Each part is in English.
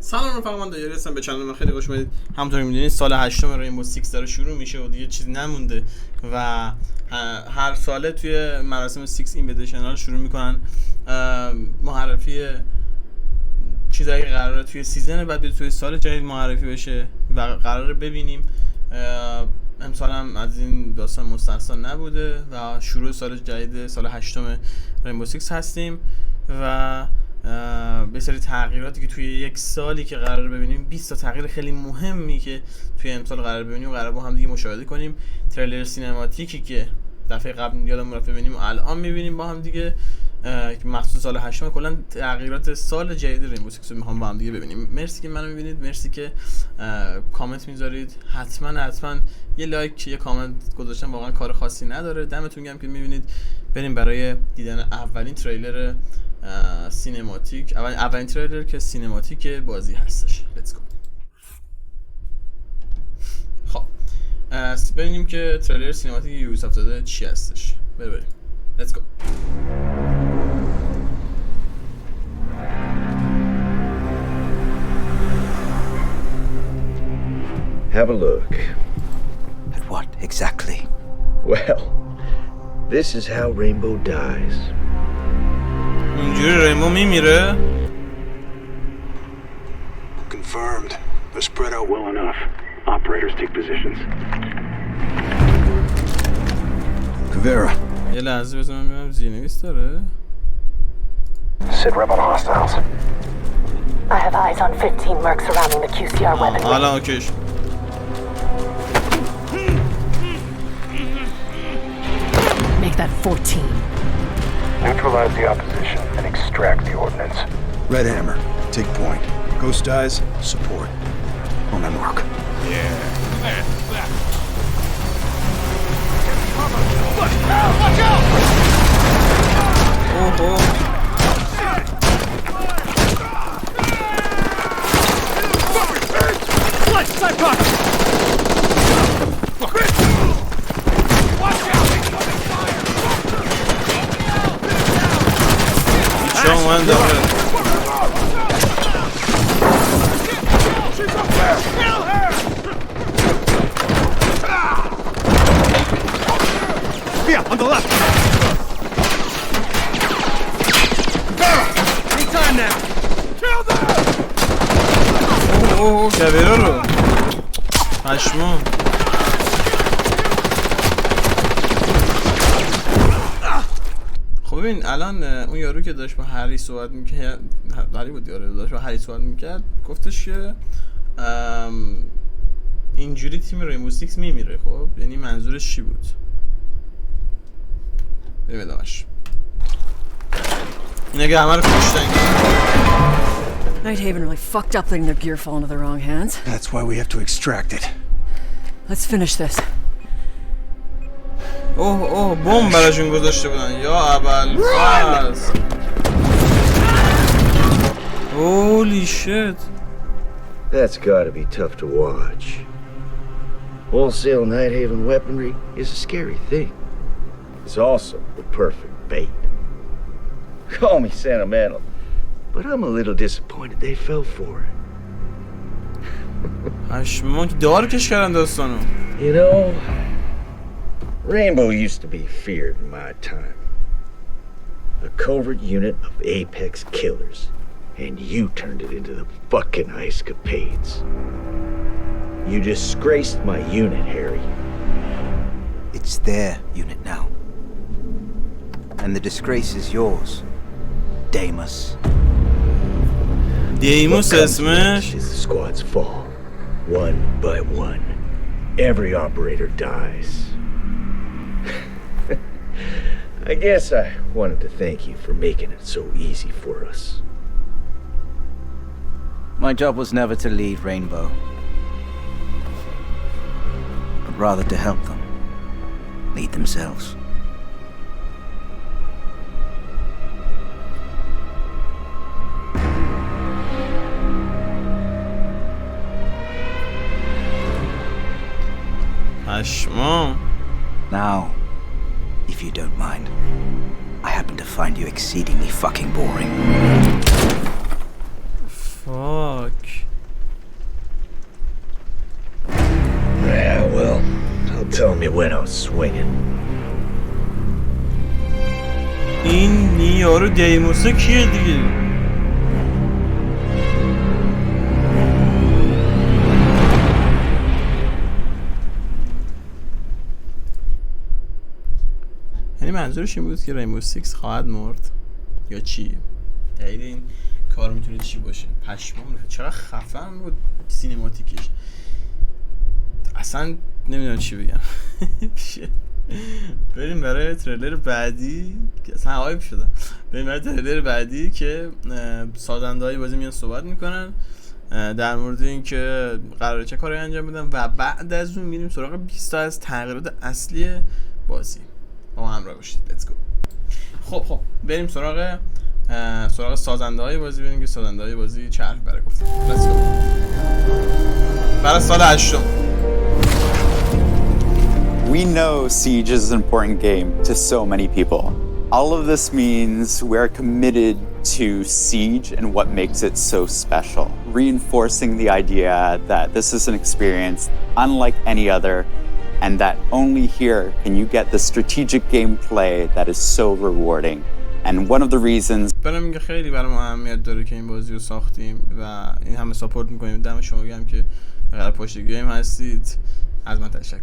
سلام رفقا، من دایری هستم. به کانال من خیلی خوش اومدید. همونطور که می‌دونید سال 8 رینبو 6 داره شروع میشه و دیگه چیزی نمونده و هر ساله توی مراسم 6 اینویتیشنال شروع میکنن معرفی چیزایی که قراره توی سیزن بعد توی سال جدید معرفی بشه و قراره ببینیم. امسال هم از این داستان مستثنا نبوده و شروع سال جدید سال 8 رینبو 6 هستیم و به سری تغییراتی که توی یک سالی که قرار ببینیم 20 تا تغییر خیلی مهمی که توی امسال قرار ببینیم و قرار با هم دیگه مشاهده کنیم. تریلر سینماتیکی که دفعه قبل یادمون رفت ببینیم و الان می‌بینیم با هم دیگه که مخصوص سال 8 کلا تغییرات سال جدید رینبو 6 رو می‌خوام با هم دیگه ببینیم. مرسی که منو می‌بینید، مرسی که کامنت می‌ذارید. حتما یه لایک یه کامنت گذاشتن واقعا کار خاصی نداره. دمتون گرم که می‌بینید. بریم برای دیدن اولین تریلر سینماتیک، اولین تریلر که سینماتیک بازی هستش. لیتس گو. خب ببینیم که تریلر سینماتیک یوبیسافت داده چی هستش. بریم لیتس گو. Have a look. At what exactly? Well, this is how Rainbow dies. اینجوری رینبو میمیره؟ Confirmed. They're spread out well enough. Operators take positions. Kavera. یه لحظه بزنم ببینم زیرنویس داره؟ Sit rep on hostiles. I have eyes on 15 mercs surrounding the QCR weapon. حالا اوکیش. Make that 14. Neutralize the opposition and extract the ordnance. Red Hammer. Take point. Ghost dies. Support. On my mark. اوه شما من داره Yeah, on the left. Anytime now. Kill them. اوه کبیره رو پشمام. خب ببین الان اون یارو که داشت با هری صحبت میکرد، هری بود یارو داشت با هری صحبت میکرد، گفتش که اینجوری تیم رینبو 6 میمیره. خب یعنی منظورش چی بود؟ بریم ادامش. این اگه همه رو کشتن Nighthaven really fucked up letting their gear fall into the wrong hands. That's why we have to extract it. Let's finish this. اوه بمب براشون گذاشته بودن یا اول فاز. Holy shit. That's gotta be tough to watch. Wholesale Nighthaven weaponry is a scary thing. It's also the perfect bait. Call me sentimental, but I'm a little disappointed they fell for it. پشمام که دارکش کردن داستانو. You know, Rainbow used to be feared in my time. A covert unit of apex killers. And you turned it into the fucking ice capades. You disgraced my unit, Harry. It's their unit now. And the disgrace is yours, Deimos. دیموس اسمش؟ As the squads fall, one by one, every operator dies. I guess I wanted to thank you for making it so easy for us. My job was never to lead Rainbow, but rather to help them lead themselves. پشمام. Now, if you don't mind, I happen to find you exceedingly fucking boring. فاک went out swinging. این یارو دیموسه کیه دیگه؟ یعنی منظورش این بود که رینبو 6 خواهد مرد یا چی؟ دلیل این کار میتونه چی باشه؟ پشمام ریخت. چقدر خفن بود سینماتیکش. اصلا نمیدونم چی بگم. بریم برای تریلر بعدی که اصلا هایپ شدم. بریم برای تریلر بعدی که سازنده‌های بازی میان صحبت میکنن در مورد اینکه قراره چه کاری انجام بدن و بعد از اون میریم سراغ 20 تا از تغییرات اصلی بازی. با همراه باشید. لیتس گو. خب بریم سراغ سازنده‌های بازی. ببینیم که سازنده‌های بازی چه حرفی برای گفتن. لیتس گو. برای سال 8. We know Siege is an important game to so many people. All of this means we're committed to Siege and what makes it so special, reinforcing the idea that this is an experience unlike any other, and that only here can you get the strategic gameplay that is so rewarding. And one of the reasons برام میگه خیلی برام اهمیت داره که این بازی رو ساختیم و این همه ساپورت میکنیم. دم شما گرم که بغیر پشت گیم هستید. از من تشکر.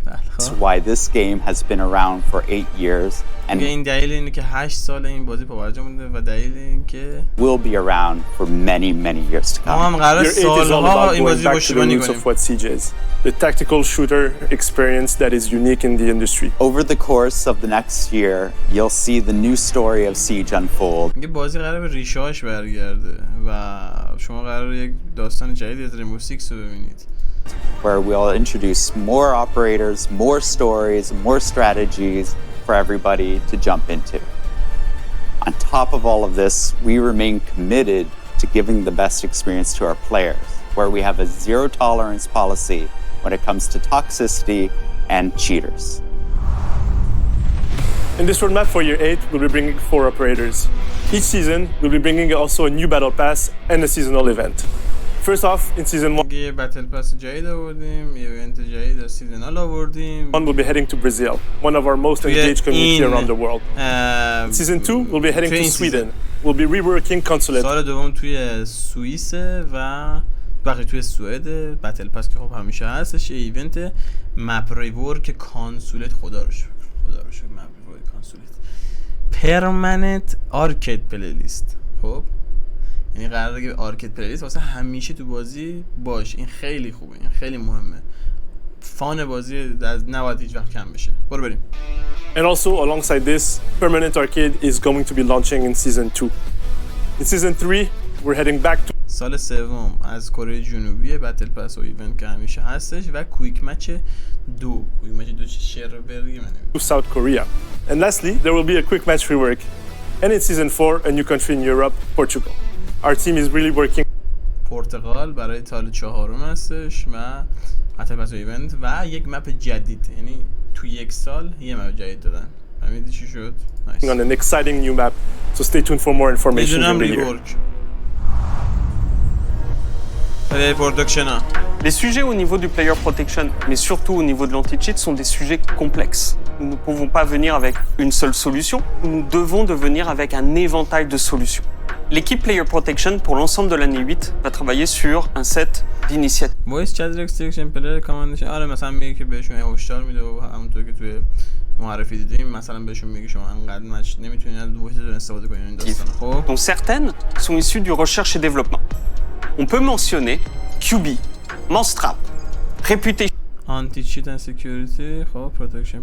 That's why this game has been around for 8 years and این دلیل اینه که 8 سال این بازی پابرجا مونده و دلیل این که will be around for many years to come. ما هم قرار سالها این بازی رو پشتیبانی کنیم. What Siege is. The tactical shooter experience that is unique in the industry. Over the course of the next year, you'll see the new story of Siege unfold. این بازی قراره به ریشه‌هاش برگرده و شما قراره یک داستان جدیدی از رینبو 6 رو ببینید. Where we'll introduce more operators, more stories, more strategies for everybody to jump into. On top of all of this, we remain committed to giving the best experience to our players, where we have a zero tolerance policy when it comes to toxicity and cheaters. In this roadmap for year 8, we'll be bringing 4 operators. Each season, we'll be bringing also a new battle pass and a seasonal event. First off, in season 1, یه بتل پاس جدید آوردیم، یه ایونت جدید از سیزنال آوردیم. we'll be heading to Brazil, one of our most engaged community around the world. Season 2, we'll be heading to Sweden. We'll be reworking consulate. سال دوم توی سوئیس و باقی توی سوئد. بتل پاس که خب همیشه هستش. یه ایونت مپ ریورک کانسولت. خدا رو شکر مپ ریورک کانسولت. پرمننت آرکید پلیلیست. خب یعنی قراره که آرکید پلیلیست واسه همیشه تو بازی باش. این خیلی خوبه، این خیلی مهمه. فان بازی از نباید هیچ وقت کم بشه. برو بریم. And also alongside this, permanent arcade is going to be launching in season 2. In season 3, we're heading back to سال سوم از کره جنوبی بتل پاس و ایونت که همیشه هستش و کویک مچ 2 شهر برگی من South Korea. And lastly, there will be a quick match rework. And in season 4, a new country in Europe, Portugal. Our team is really working. پرتغال برای سال 4 هستش و بتل پاس و ایونت و یک مپ جدید. یعنی تو یک سال یه مپ جدید دادن. فهمیدی چی شد؟ on an exciting new map. So stay tuned for more information in the year. Les sujets au niveau du player protection, mais surtout au niveau de l'anti-cheat, sont des sujets complexes. Nous ne pouvons pas venir avec une seule solution, nous devons devenir avec un éventail de solutions. L'équipe player protection pour l'ensemble de l'année 8 va travailler sur un set d'initiatives. Voice chat restriction player commandation. آره مثلا میگه که بهشون هشدار میده و همونطور که توی معرفی دیدیم مثلا بهشون میگه شما انقدر مچ نمیتونید از وایستون استفاده کنید این داستان. خب dont certaines sont issues du recherche et développement. On peut mentionner QB, Monstrap, Reputation Anti-cheat and security, خب protection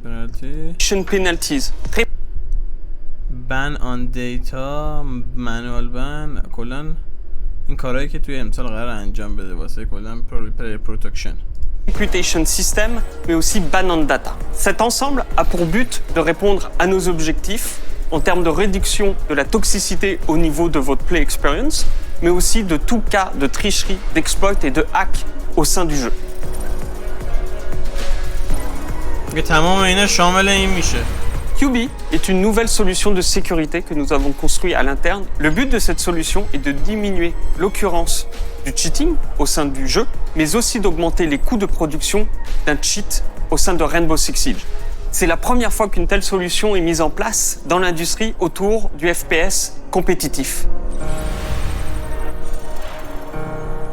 penalties, ban on data, manual ban. کلا این کارهایی که توی امسال قرار انجام بده واسه کلا protection. Reputation system, mais aussi ban on data. Cet ensemble a pour but de répondre à nos objectifs en termes de réduction de la toxicité au niveau de votre play experience, mais aussi de tout cas de tricherie, d'exploit et de hack au sein du jeu. تمام اینا شامل این میشه. QB est une nouvelle solution de sécurité que nous avons construite à l'interne. Le but de cette solution est de diminuer l'occurrence du cheating au sein du jeu, mais aussi d'augmenter les coûts de production d'un cheat au sein de Rainbow Six Siege. C'est la première fois qu'une telle solution est mise en place dans l'industrie autour du FPS compétitif.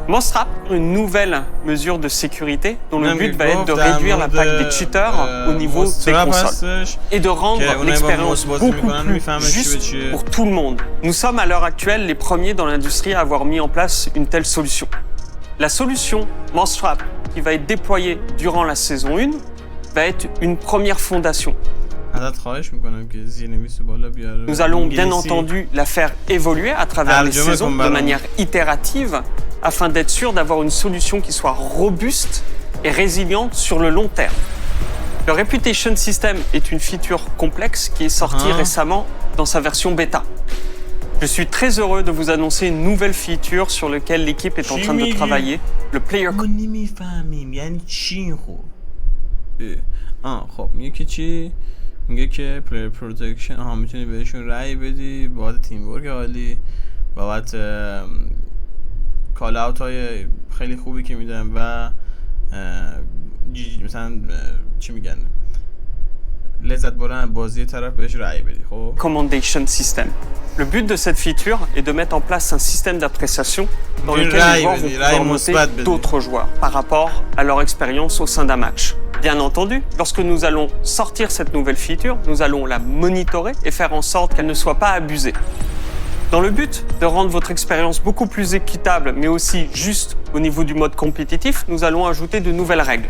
Monstrap, une nouvelle mesure de sécurité dont le but va être de réduire l'impact des cheaters au niveau des consoles et de rendre l'expérience beaucoup plus juste pour tout le monde. Nous sommes à l'heure actuelle les premiers dans l'industrie à avoir mis en place une telle solution. La solution Monstrap, qui va être déployée durant la saison 1, va être une première fondation. Nous allons bien entendu la faire évoluer à travers les saisons de manière itérative afin d'être sûr d'avoir une solution qui soit robuste et résiliente sur le long terme. Le Reputation System est une feature complexe qui est sortie récemment dans sa version bêta. Je suis très heureux de vous annoncer une nouvelle feature sur laquelle l'équipe est en train de travailler, le Player خب میگه چی؟ میگه که پلیر پروتکشن میتونی بهشون رأی بدی بابت تیم ورک عالی، بابت کال اوت های خیلی خوبی که میدن و مثلا چی میگن لذت بردن بازی طرف بهش رأی بدی. خب Recommendation System. Le but de cette feature est de mettre en place un système d'appréciation dans lequel les joueurs vont pouvoir noter d'autres joueurs par rapport à leur expérience au sein d'un match. Bien entendu, lorsque nous allons sortir cette nouvelle feature, nous allons la monitorer et faire en sorte qu'elle ne soit pas abusée. Dans le but de rendre votre expérience beaucoup plus équitable, mais aussi juste au niveau du mode compétitif, nous allons ajouter de nouvelles règles.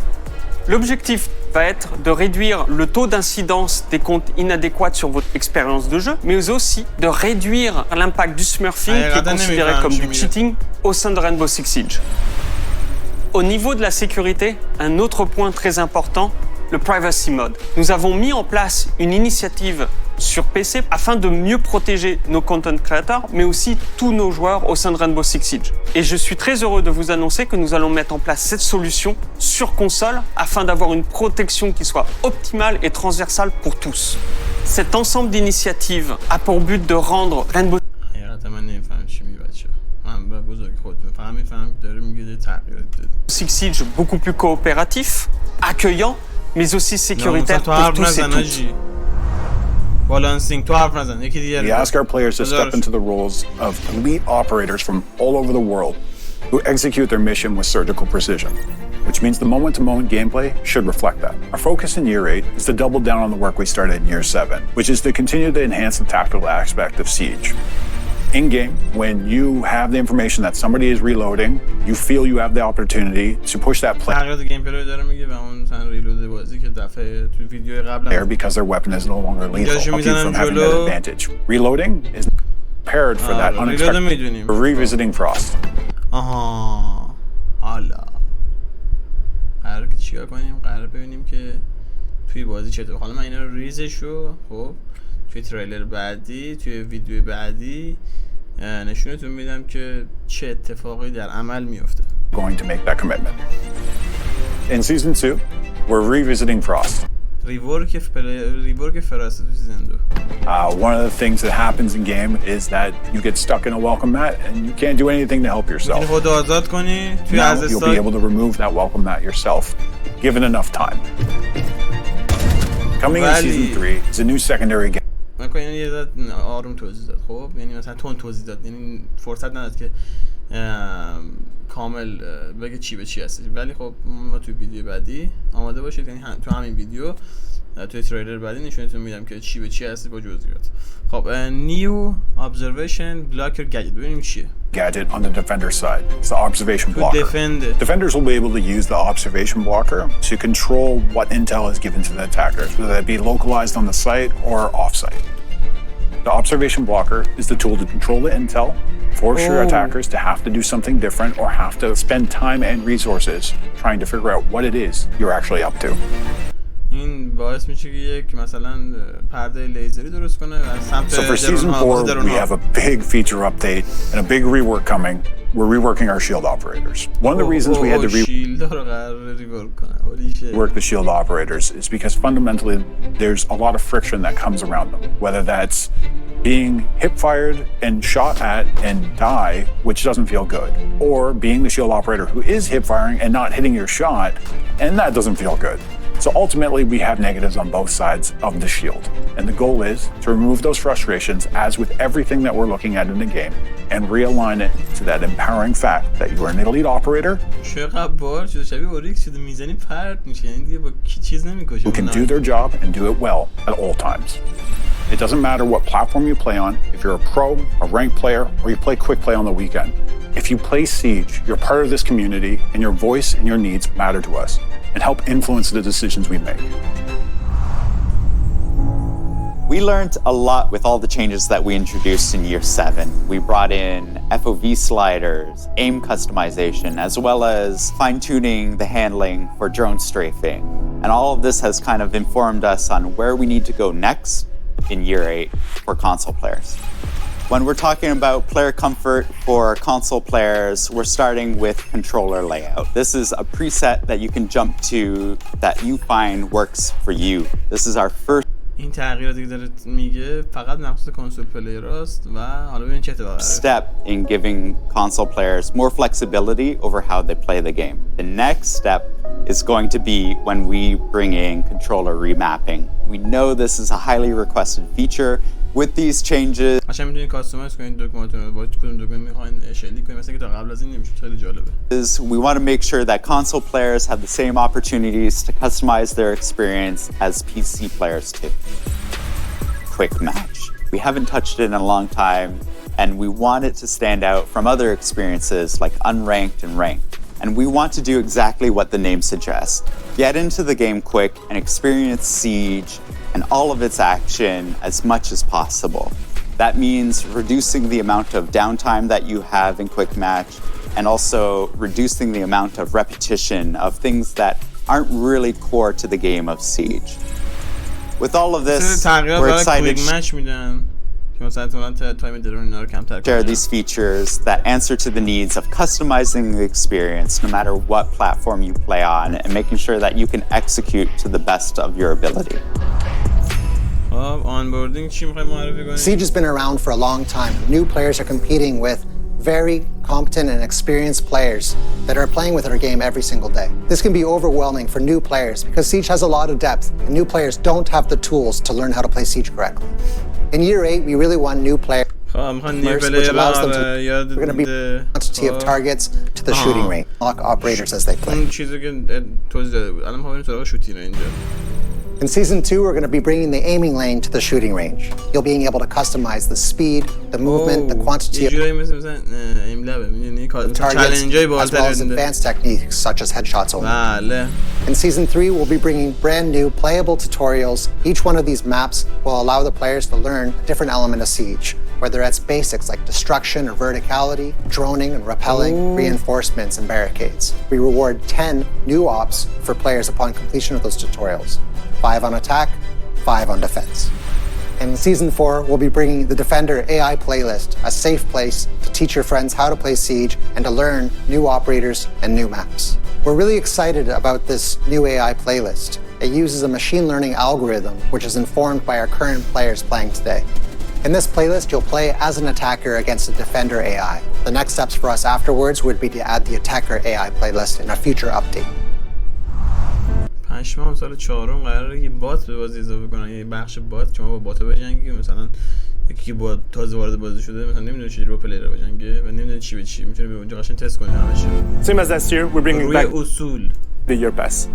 L'objectif va être de réduire le taux d'incidence des comptes inadéquats sur votre expérience de jeu, mais aussi de réduire l'impact du smurfing qui est considéré comme du cheating au sein de Rainbow Six Siege. Au niveau de la sécurité, un autre point très important, le Privacy Mode. Nous avons mis en place une initiative sur PC afin de mieux protéger nos content creators, mais aussi tous nos joueurs au sein de Rainbow Six Siege. Et je suis très heureux de vous annoncer que nous allons mettre en place cette solution sur console afin d'avoir une protection qui soit optimale et transversale pour tous. Cet ensemble d'initiatives a pour but de rendre Rainbow Six Siege beaucoup plus coopératif, accueillant, mais aussi sécuritaire pour tous et toutes. We ask our players to step into the roles of elite operators from all over the world who execute their mission with surgical precision, which means the moment-to-moment gameplay should reflect that. Our focus in Year 8 is to double down on the work we started in Year 7, which is to continue to enhance the tactical aspect of Siege. In-game, when you have the information that somebody is reloading, you feel you have the opportunity to push that player because their weapon is no longer lethal, help you from having that advantage. Reloading is prepared for that unexpected revisiting Frost. حالا قراره که چیکار کنیم؟ قراره ببینیم که توی بازی چطور. حالا من اینا رو ریزشو خب توی تریلر بعدی، توی ویدیو بعدی نشونتون میدم که چه اتفاقی در عمل میفته. Going to make that commitment. In season 2, we're revisiting Frost. ریورک فراست تو سیزن 2. One of the things that happens in game is that you get stuck in a welcome mat and you can't do anything to help yourself. خود آزاد کنی توی Now you'll be able to remove that welcome mat yourself, given enough time. Coming in season 3 is a new secondary game. من یعنی یه ذره آروم توضیح داد. خب یعنی مثلا تون توضیح داد، یعنی فرصت نداد که کامل بگه چی به چی هست. ولی خب ما توی ویدیو بعدی آماده باشید، یعنی تو همین ویدیو توی تریلر بعدی نشونتون میدم که چی به چی هست با جزئیات. خب نیو ابزرویشن بلاکر گجت ببینیم چیه. Gadget on the defender side. It's the observation blocker. Defenders will be able to use the observation blocker to control what intel is given to the attackers, whether that be localized on the site or off-site. The observation blocker is the tool to control the intel, force your attackers to have to do something different or have to spend time and resources trying to figure out what it is you're actually up to. این باعث میشه که یک مثلا پرده لیزری درست کنه و سمت So for season 4 we have a big feature update and a big rework coming. We're reworking our shield operators. One of the reasons we had to rework the shield operators is because fundamentally there's a lot of friction that comes around them, whether that's being hip-fired and shot at and die, which doesn't feel good, or being the shield operator who is hip-firing and not hitting your shot, and that doesn't feel good. So ultimately, we have negatives on both sides of the shield. And the goal is to remove those frustrations, as with everything that we're looking at in the game, and realign it to that empowering fact that you are an elite operator who can do their job and do it well at all times. It doesn't matter what platform you play on, if you're a pro, a ranked player, or you play quick play on the weekend. If you play Siege, you're part of this community, and your voice and your needs matter to us and help influence the decisions we make. We learned a lot with all the changes that we introduced in year 7. We brought in FOV sliders, aim customization, as well as fine-tuning the handling for drone strafing. And all of this has kind of informed us on where we need to go next in year 8 for console players. When we're talking about player comfort for console players, we're starting with controller layout. This is a preset that you can jump to that you find works for you. This is our first این تغییراتی که داره میگه فقط مخصوص کنسول پلیراست و حالا ببین چه اتفاقی step in giving console players more flexibility over how they play the game. The next step is going to be when we bring in controller remapping. We know this is a highly requested feature. With these changes, قشنگ میتونید کاستماایز کنید دکمه‌تون رو با کدوم دکمه میخواین شلیک کنید مثلا که تا قبل از این نمیشه. خیلی جالبه. we want to make sure that console players have the same opportunities to customize their experience as PC players do. Quick match. We haven't touched it in a long time, and we want it to stand out from other experiences like unranked and ranked. And we want to do exactly what the name suggests. Get into the game quick and experience Siege and all of its action as much as possible. That means reducing the amount of downtime that you have in quick match, and also reducing the amount of repetition of things that aren't really core to the game of Siege. With all of this, we're excited to share these features that answer to the needs of customizing the experience no matter what platform you play on, and making sure that you can execute to the best of your ability. Siege has been around for a long time. New players are competing with very competent and experienced players that are playing with our game every single day. This can be overwhelming for new players because Siege has a lot of depth and new players don't have the tools to learn how to play Siege correctly. In year 8, we really want new players, which allows them to, we're going to be a quantity of targets to the shooting range, lock operators as they play. In Season 2, we're going to be bringing the aiming lane to the shooting range. You'll be able to customize the speed, the movement, the quantity of targets, as well as advanced techniques such as headshots only. In Season 3, we'll be bringing brand new playable tutorials. Each one of these maps will allow the players to learn a different element of Siege, whether it's basics like destruction or verticality, droning and rappelling, reinforcements and barricades. We reward 10 new ops for players upon completion of those tutorials. 5 on attack, 5 on defense. In Season 4, we'll be bringing the Defender AI playlist, a safe place to teach your friends how to play Siege and to learn new operators and new maps. We're really excited about this new AI playlist. It uses a machine learning algorithm which is informed by our current players playing today. In this playlist, you'll play as an attacker against a Defender AI. The next steps for us afterwards would be to add the Attacker AI playlist in a future update. پنجم سال چهارم قراره یه بات به بازی اضافه کنن، یه بخش بات که ما با بات بجنگیم که مثلا یکی که با تازه وارد بازی شده مثلا نمیدونه چجوری با پلیر بجنگه و نمیدونه چی به چی، میتونه به اونجا قشنگ تست کنه همش. Same as last year, we're bringing back the year pass.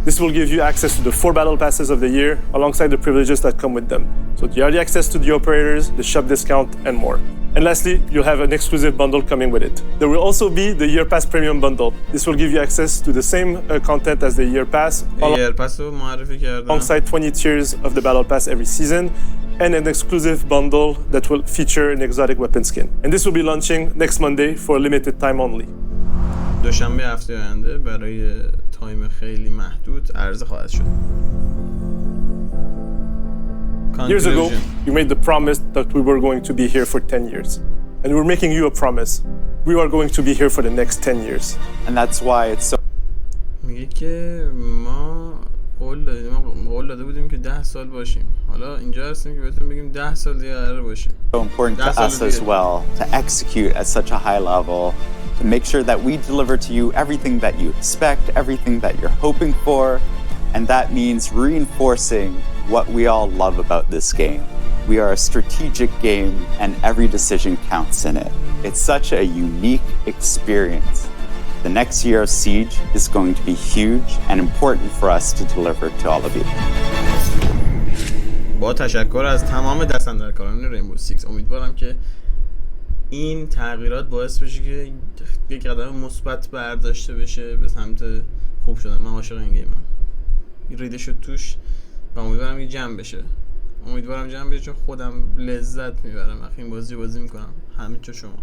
This will give you access to the 4 battle passes of the year alongside the privileges that come with them. So the early access to the operators, the shop discount, and more. And lastly, you'll have an exclusive bundle coming with it. There will also be the Year Pass Premium Bundle. This will give you access to the same content as the Year Pass, alongside 20 tiers of the Battle Pass every season, and an exclusive bundle that will feature an exotic weapon skin. And this will be launching next Monday for a limited time only. دوشنبه هفته آینده برای تایم خیلی محدود عرضه خواهد شد. Years ago, you made the promise that we were going to be here for 10 years. And we're making you a promise. We are going to be here for the next 10 years. And that's why it's so... میگه که ما قول داده بودیم که 10 سال باشیم. حالا اینجا هستیم که بهتون بگیم 10 سال دیگه قرار باشیم. So important to us as well to execute at such a high level, to make sure that we deliver to you everything that you expect, everything that you're hoping for, And that means reinforcing what we all love about this game. We are a strategic game and every decision counts in it. It's such a unique experience. The next year of Siege is going to be huge and important for us to deliver to all of you. با تشکر از تمام دستاندرکاران رینبو 6 امیدوارم که این تغییرات باعث بشه که یک قدم مثبت برداشته بشه به سمت خوب شدن. من عاشق این گیمم. ریده شد توش و امیدوارم یه جمع بشه. چون خودم لذت میبرم وقتی این بازی میکنم. همین چون شما.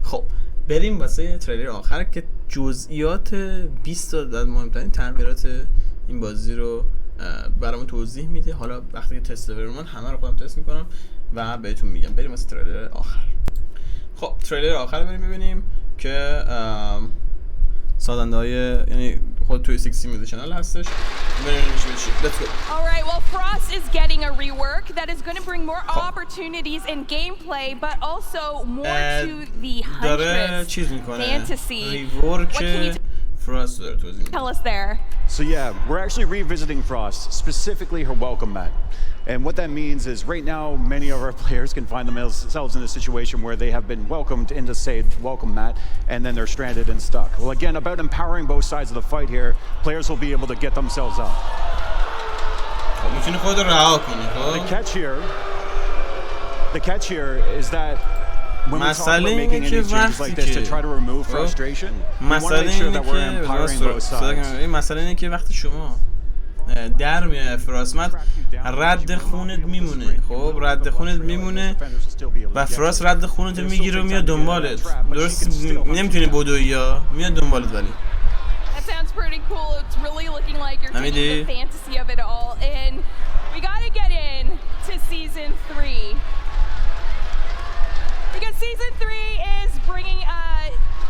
خب بریم واسه تریلر آخر که جزئیات 20 تا از مهمترین تغییرات این بازی رو برامون توضیح میده. حالا وقتی که تست من همه رو خودم تست میکنم و بهتون میگم. بریم واسه تریلر آخر. خب تریلر آخر بریم ببینیم که سازنده های یعنی خود توی 6 میدیشنال هستش. Let's go. All right, well Frost is getting a rework that is going to bring more opportunities in gameplay but also more to the Huntress fantasy. What can you Frost tell us there? So yeah, we're actually revisiting Frost, specifically her welcome mat. And what that means is right now, many of our players can find themselves in a situation where they have been welcomed into, say, welcome mat, and then they're stranded and stuck. Well, again, about empowering both sides of the fight here, players will be able to get themselves up. The catch here is that when we talk about making any changes like this to try to remove frustration, we want to make sure that we're empowering both sides. در میاد فراسمت رد خونت میمونه. خب رد خونت میمونه و فراس رد خونت میگیره و میاد دنبالت. درست نمیتونی بدوی یا میاد دنبالت. ولی That sounds pretty cool. It's really looking like you're taking the fantasy of it all and we got to get in to season 3. Because season 3 is bringing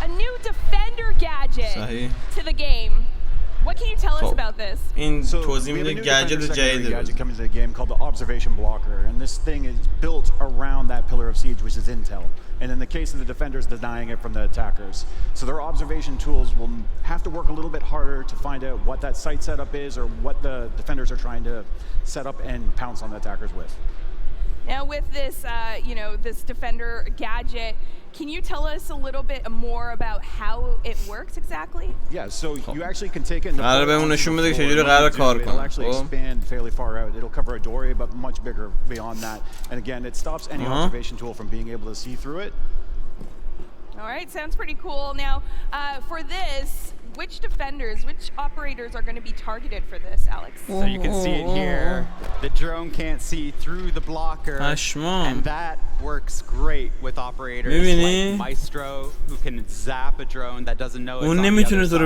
a new defender gadget to the game. What can you tell us about this? So we have a new gadget coming to the game called the observation blocker, and this thing is built around that pillar of siege, which is intel. And in the case of the defenders, denying it from the attackers. So their observation tools will have to work a little bit harder to find out what that site setup is or what the defenders are trying to set up and pounce on the attackers with. Now with this, this defender gadget, can you tell us a little bit more about how it works exactly? Yeah, so you actually can take it in the it'll actually expand fairly far out. It'll cover a doorway, but much bigger beyond that. And again, it stops any observation tool from being able to see through it. All right, sounds pretty cool. Now, for this, which defenders, which operators are going to be targeted for this, Alex? So you can see it here. The drone can't see through the blocker, and that works great with operators like Maestro, who can zap a drone that doesn't know it's on the other side.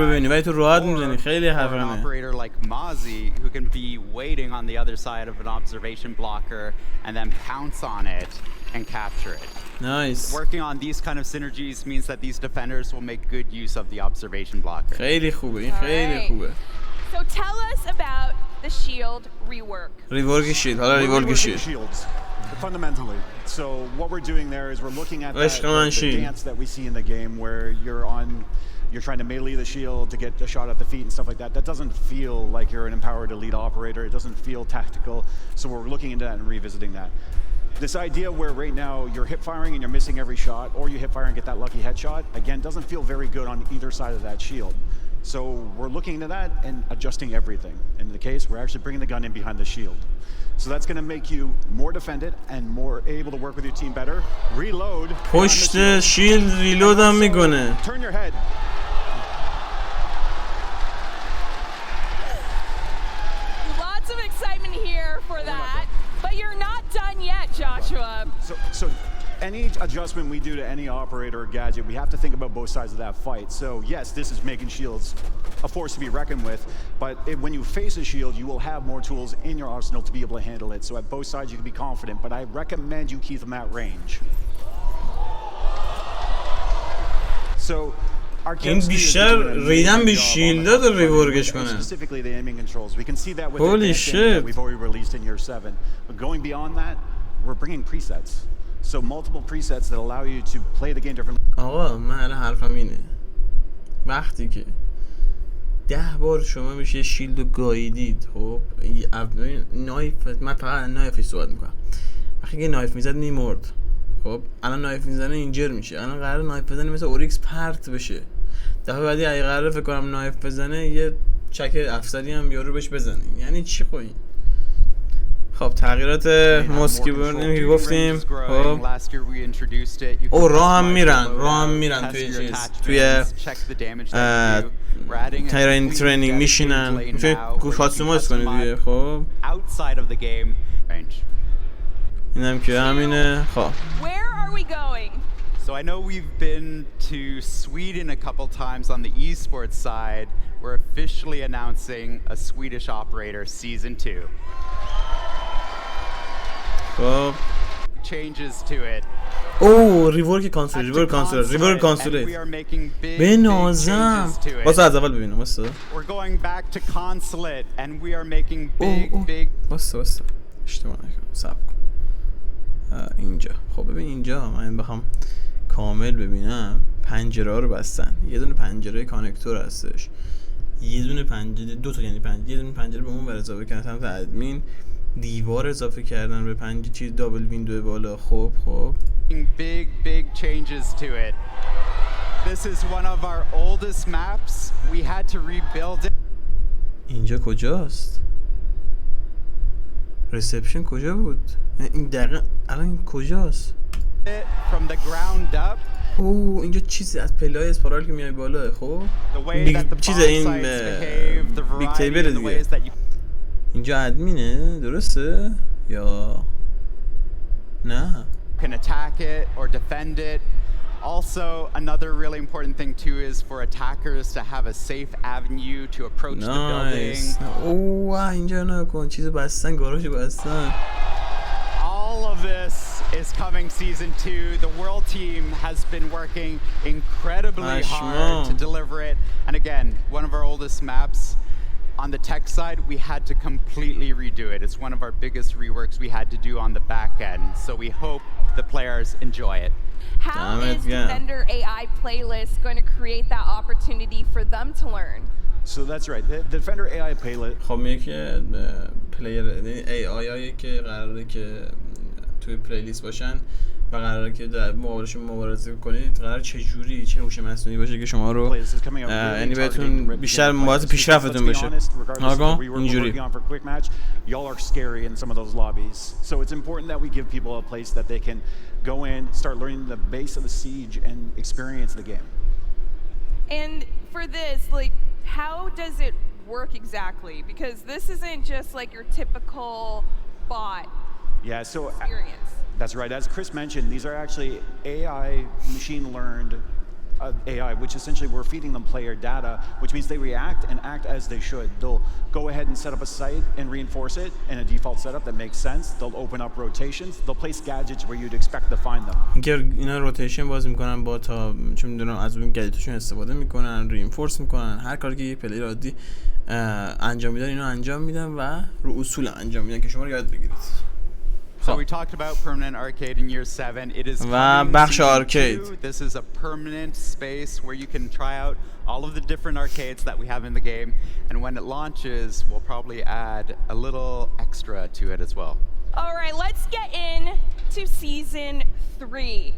Or an operator like Mozzie, who can be waiting on the other side of an observation blocker and then pounce on it and capture it. Nice. Working on these kind of synergies means that these defenders will make good use of the observation blocker. خیلی خوبه. خیلی خوبه. So tell us about the shield rework. Rework shield. حالا rework shield. Fundamentally. So what we're doing there is we're looking at the dance that we see in the game where you're trying to melee the shield to get a shot at the feet and stuff like that. That doesn't feel like you're an empowered elite operator. It doesn't feel tactical. So we're looking into that and revisiting that. This idea where right now you're hip firing and you're missing every shot, or you hip fire and get that lucky headshot, again, doesn't feel very good on either side of that shield. So we're looking into that and adjusting everything. In the case, we're actually bringing the gun in behind the shield. So that's going to make you more defended and more able to work with your team better. Reload. Push the shield reload هم میکنه. Turn your head. Lots of excitement here for that. But you're not done yet, Joshua. So any adjustment we do to any operator or gadget, we have to think about both sides of that fight. So yes, this is making shields a force to be reckoned with, but when you face a shield, you will have more tools in your arsenal to be able to handle it. So at both sides, you can be confident, but I recommend you keep them at range. So این بیشتر ریدن به شیلدا داره ریورکش کنه. Holy shit. We've already released in year 7. But going beyond that, we're bringing presets. So multiple presets that allow you to play the game differently. آقا من حرفم اینه. وقتی که 10 بار شما میشه شیلد رو گاییدید. خب نایف، من فقط نایفش صحبت میکنم. وقتی که نایف میزد میمرد. خب الان نایف میزنه اینجر میشه. الان قراره نایف بزنه مثل اوریکس پرت بشه. دفعه بعدی اگه قراره فکر کنم نایف بزنه یه چک افسری هم یارو بهش بزنه. یعنی چی خویی؟ خب تغییرات مسکیبورن که گفتیم. خب او راه هم میرن توی چیز، توی ترینینگ میشینن، میتونید کاستومایز کنید دیگه. خب اینم که همینه. خب So I know we've been to Sweden a couple times on the esports side. We're officially announcing a Swedish operator season 2. خب changes to it. اوه ریورک کانسول به نازم. واسه از اول ببینم. واسه We're going back to consulate and we are making big واسه اشتباه نکنم. صبر کن. اینجا خب ببین اینجا من بخوام کامل ببینم پنجره ها رو بستن. یه دونه پنجره کانکتور هستش، یه دونه پنجره، دو تا یعنی یه دونه پنجره به اون ور اضافه کردن سمت ادمین، دیوار اضافه کردن به 5 چیز دابل ویندو بالا. خب big changes to it. This is one of our oldest maps. We had to rebuild it. اینجا کجاست؟ ریسپشن کجا بود؟ این دقیقا الان کجاست؟ From the ground up. اوه اینجا چیزی از پله‌های اسپارال که میای بالا. خب چیز این بیگ تیبل دیگه. اینجا ادمینه درسته یا نه؟ Can attack it or defend it. Also, another really important thing too is for attackers to have a safe avenue to approach the building. اوه اینجا نکن چیز بستن، گاراژ بستن. All of this is coming season 2. The world team has been working incredibly hard to deliver it. And again, one of our oldest maps. On the tech side, we had to completely redo it. It's one of our biggest reworks we had to do on the back end. So we hope the players enjoy it. How is Defender AI Playlist going to create that opportunity for them to learn? So that's right. The Defender AI Playlist. خب میگه پلیر AI که قراره که توی پلیلیست باشن و قراره که در مقابلشون مبارزه کنید، قرار چه جوری چه هوش مصنوعی باشه که شما رو یعنی بهتون بیشتر مبارزه پیشرفتتون بشه. آگاه اینجوری. Y'all are scary in some of those lobbies. So it's important that we give people a place that they can go in, start learning the base of the siege and experience the game. And for this, like, how does it work exactly? Because this isn't just like your typical bot experience. That's right. As Chris mentioned, these are actually AI, machine learned AI, which essentially we're feeding them player data, which means they react and act as they should. They'll go ahead and set up a site and reinforce it in a default setup that makes sense. They'll open up rotations. They'll place gadgets where you'd expect to find them. اینا روتیشن باز میکنن با تا چون میدونم از اون گادجتشون استفاده میکنن، رینفورس میکنن، هر کاری که یک پلیر عادی انجام میدن اینو انجام میدن و رو اصول انجام میدن که شما رو یاد بگیرید. So we talked about permanent arcade in year 7. It is بخش آرکید. This is a permanent space where you can try out all of the different arcades that we have in the game, and when it launches, we'll probably add a little extra to it as well. All right, let's get in to season 3.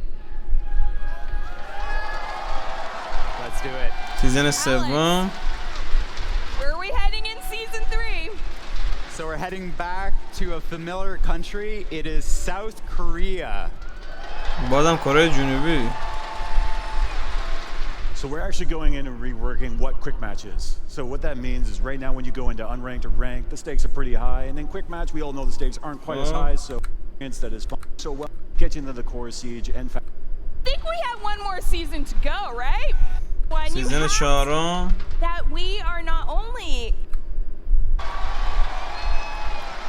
Let's do it. Season 7. Where are we heading in season 3? So we're heading back to a familiar country. It is South Korea. بازم کره جنوبی. So we're actually going in and reworking what quick match is. So what that means is right now when you go into unranked or ranked, the stakes are pretty high, and then quick match we all know the stakes aren't quite as high. So instead is so well getting to the core siege and. I think we have one more season to go, right? Season 4. That we are not only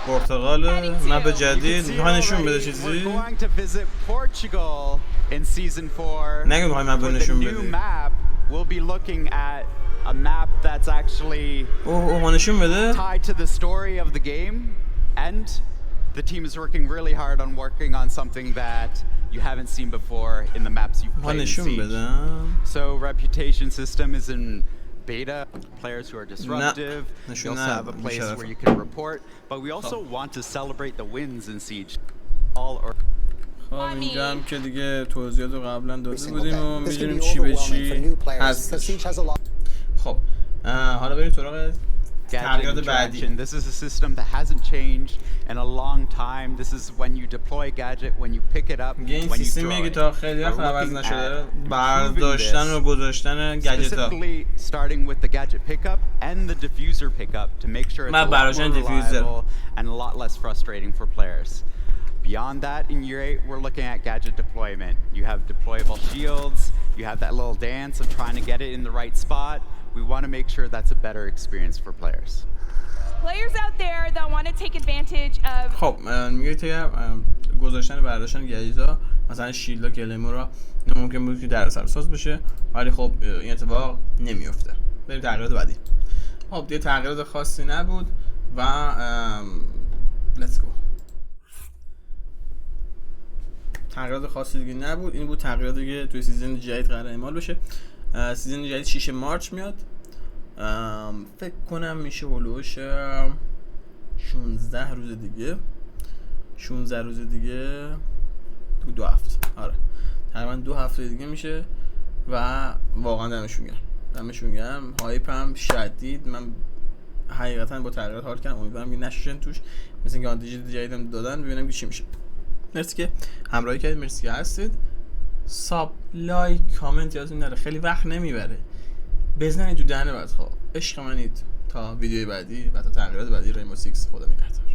پرتغال مپ جدید میخوای نشون بده چیزی؟ نگه میخوای مپ نشون بده. We'll be looking at a map that's actually نشون بده. tied to the story of the game, and the team is working really hard on working on something that you haven't seen before in the maps you've played in Siege. So reputation system is in beta, players who are disruptive. You also have a place where you can report, but we also want to celebrate the wins in Siege. All or خب اینجا هم که دیگه توضیحات رو قبلا داده بودیم و می‌دونیم چی به چی هستش. خب حالا بریم سراغ تغییرات بعدی. This is a system that hasn't changed in a long time. This is when you deploy a gadget, when you pick it up, when you سیستمی که تا خیلی وقت عوض نشده، برداشتن و گذاشتن گجت‌ها. Specifically starting with the gadget pickup and the diffuser pickup to make sure it's a lot more reliable and a lot less frustrating for players. Beyond that, in year 8, we're looking at gadget deployment. You have deployable shields, you have that little dance of trying to get it in the right spot. We want to make sure that's a better experience for players. Players out there that want to take advantage of خب میگه که گذاشتن برداشتن گجت‌ها مثلا شیلد و کلیمورا ممکن بود که در اثر ساز بشه، ولی خب این اتفاق نمیفته. بریم تغییرات بعدی. خب دیگه تغییرات خاصی نبود و let's go. تغییرات خاصی دیگه نبود. این بود تغییراتی که توی سیزن جدید قرار اعمال بشه. سیزن جدید 6 مارچ میاد. فکر کنم میشه هلوش 16 روز دیگه. 16 روز دیگه 2 هفته. آره تقریبا 2 هفته دیگه میشه و واقعا دمشون گرم. هایپ هم شدید. من حقیقتا با تغییرات حال کردم. امیدوارم که نششن توش، مثل اینکه آنتیجی جدیدم دادن، ببینم که چی میشه. مرسی که همراهی کردید، مرسی که هستید. ساب، لایک، کامنت یادتون نره، خیلی وقت نمیبره. بزنید تو دهن بچه‌ها. عشق منید تا ویدیوی بعدی و تا تغییرات بعدی رینبو 6. خدا نگهدار.